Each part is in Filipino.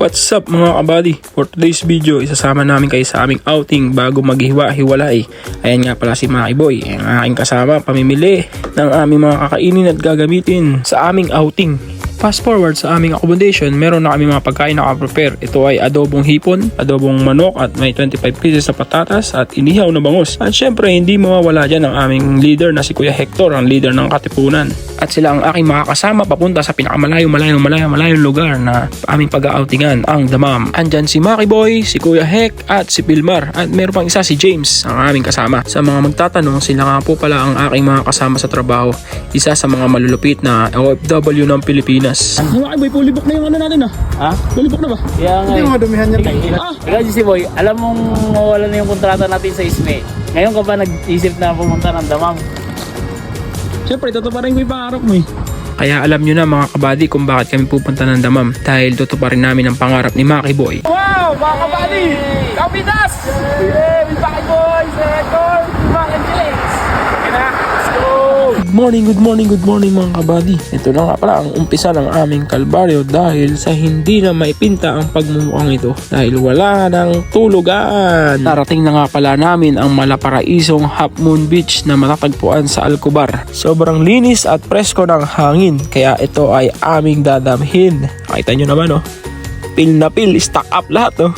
What's up mga kabady? For today's video, isasama namin kayo sa aming outing bago maghiwa-hiwalay. Ayan nga pala si Maki Boy, ang aking kasama pamimili ng aming mga kakainin at gagamitin sa aming outing. Fast forward sa aming accommodation, meron na kami mga pagkain na prepare. Ito ay adobong hipon, adobong manok at may 25 pieces na patatas at inihaw na bangus. At syempre hindi mawawala dyan ang aming leader na si Kuya Hector, ang leader ng Katipunan. At sila ang aking makakasama papunta sa pinakamalayong lugar na aming pag-outingan, ang Damam. Andyan si Maki Boy, si Kuya Hec at si Pilmar. At meron pang isa si James, ang aming kasama. Sa mga magtatanong, sila nga po pala ang aking mga kasama sa trabaho. Isa sa mga malulupit na OFW ng Pilipinas. Maki Boy, fully book na yung ano natin Ha? Fully book na ba? Kaya nga Hindi mga dumihan niya. Ikaw si Boy, alam mong mawala na yung kontrata natin sa ISME. Ngayon ka ba nag-isip na pumunta ng Damam? Siyempre, tutuparin ko yung pangarap mo eh. Kaya alam nyo na mga kabady kung bakit kami pupunta ng Damam, dahil tutuparin namin ang pangarap ni Maki Boy. Wow! Mga kabady! Kapitas! Yeah! May Maki Boy! Sa record! Mga Angeles! Okay na! Let's go! Good morning mga kabady. Ito na nga pala ang umpisa ng aming kalbaryo dahil sa hindi na maipinta ang pagmumukhang ito dahil wala ng tulugan. Narating na nga pala namin ang malaparaisong Half Moon Beach na matatagpuan sa Alcobar. Sobrang linis at presko ng hangin kaya ito ay aming dadamhin. Nakita nyo naman pil na pil, stock up lahat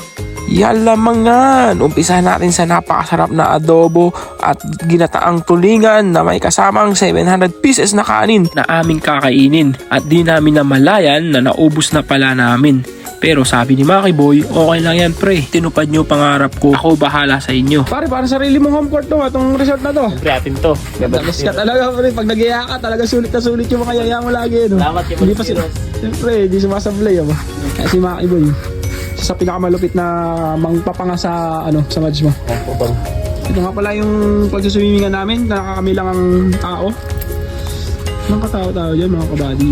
Yan lamangan, umpisa natin sa napakasarap na adobo at ginataang tulingan na may kasamang 700 pieces na kanin na aming kakainin at di namin namalayan na naubos na pala namin. Pero sabi ni Maki Boy, okay lang yan pre, tinupad nyo pangarap ko, ako bahala sa inyo. Pare, para sarili mong home court to itong resort na to. Siyempre atin to. Tapos ka talaga pre, pag nag-iaya ka talaga sulit na sulit yung mga yaya mo lagi Salamat yung Hindi pa sila, siyempre, hindi sumasablay Kaya si Maki Boy, sa pinakamalupit na mangpapanga sa sa match mo. Ito nga pala yung pagsuswimingan namin, nakakami lang ang tao. Mga katao-tao dyan mga kabady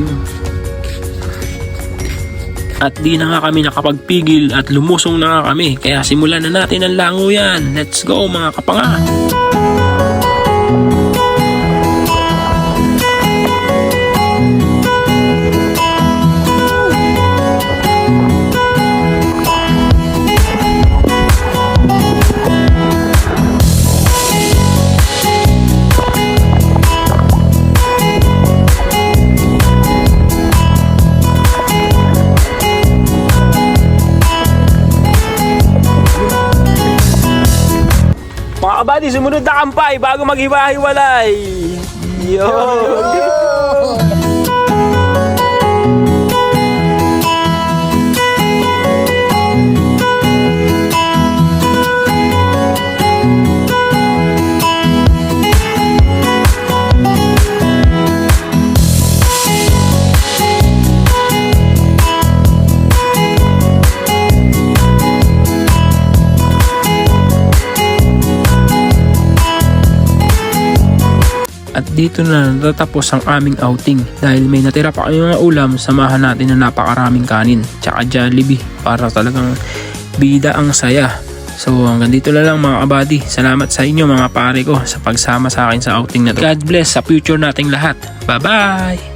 At di na nga kami nakapagpigil at lumusong na nga kami, kaya simulan na natin ang lango yan. Let's go mga kapanga! Mga kabady, sumunod na kampay bago maghiwa-hiwalay. Yo! At dito na natatapos ang aming outing dahil may natira pa kami mga ulam, samahan natin na napakaraming kanin tsaka Jollibee para talagang bida ang saya. So hanggang dito na lang mga kabady. Salamat sa inyo mga pare ko sa pagsama sa akin sa outing na to. God bless sa future nating lahat. Bye bye!